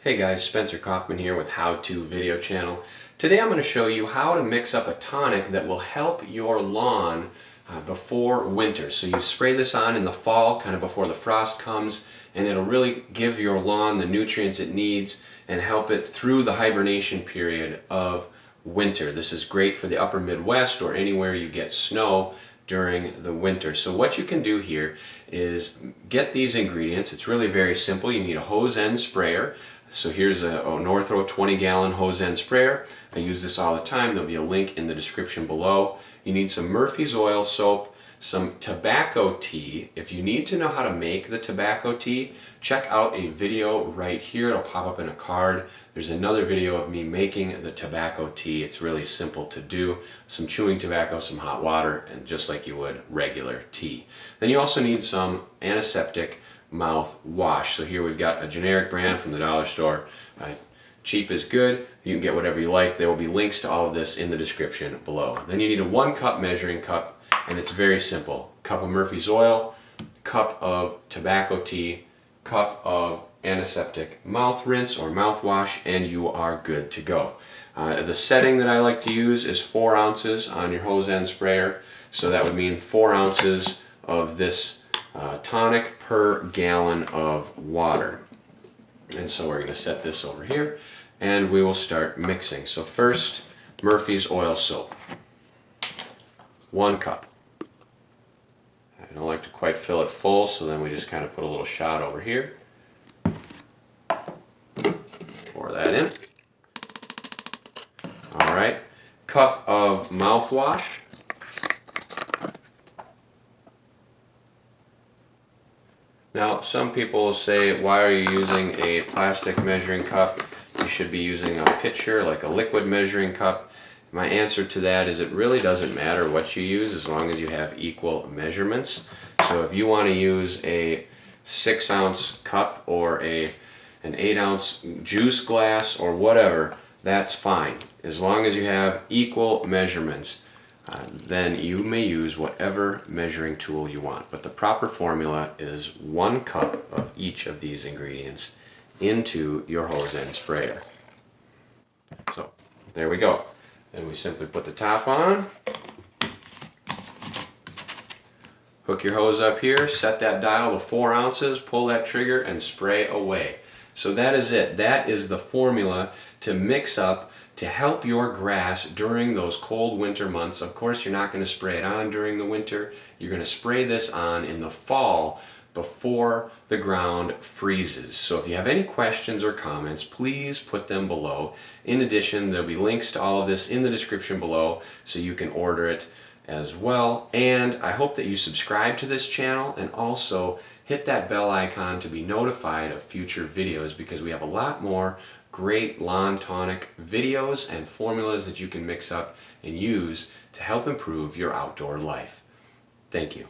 Hey guys, Spencer Kaufman here with How To Video Channel. Today I'm going to show you how to mix up a tonic that will help your lawn before winter. So you spray this on in the fall, kind of before the frost comes, and it'll really give your lawn the nutrients it needs and help it through the hibernation period of winter. This is great for the upper Midwest or anywhere you get snow during the winter. So what you can do here is get these ingredients. It's really very simple. You need a hose end sprayer. So here's a Northro 20-gallon hose end sprayer. I use this all the time. There'll be a link in the description below. You need some Murphy's oil soap, some tobacco tea. If you need to know how to make the tobacco tea, check out a video right here. It'll pop up in a card. There's another video of me making the tobacco tea. It's really simple to do. Some chewing tobacco, some hot water, and just like you would regular tea. Then you also need some antiseptic mouthwash. So here we've got a generic brand from the dollar store. Cheap is good. You can get whatever you like. There will be links to all of this in the description below. Then you need a 1 cup measuring cup, and it's very simple. Cup of Murphy's oil, cup of tobacco tea, cup of antiseptic mouth rinse or mouthwash, and you are good to go. The setting that I like to use is 4 ounces on your hose end sprayer. So that would mean 4 ounces of this tonic per gallon of water. And so we're going to set this over here and we will start mixing. So first, Murphy's oil soap. 1 cup. I don't like to quite fill it full, so then we just kind of put a little shot over here. Pour that in. Alright. Cup of mouthwash. Now, some people will say, why are you using a plastic measuring cup? You should be using a pitcher, like a liquid measuring cup. My answer to that is it really doesn't matter what you use as long as you have equal measurements. So if you want to use a 6-ounce cup or an 8-ounce juice glass or whatever, that's fine. As long as you have equal measurements, then you may use whatever measuring tool you want. But the proper formula is 1 cup of each of these ingredients into your hose end sprayer. So there we go. Then we simply put the top on, hook your hose up here, set that dial to 4 ounces, pull that trigger and spray away. So that is it. That is the formula to mix up to help your grass during those cold winter months. Of course, you're not going to spray it on during the winter. You're going to spray this on in the fall before the ground freezes. So if you have any questions or comments, please put them below. In addition, there'll be links to all of this in the description below so you can order it as well. And I hope that you subscribe to this channel and also hit that bell icon to be notified of future videos, because we have a lot more great lawn tonic videos and formulas that you can mix up and use to help improve your outdoor life. Thank you.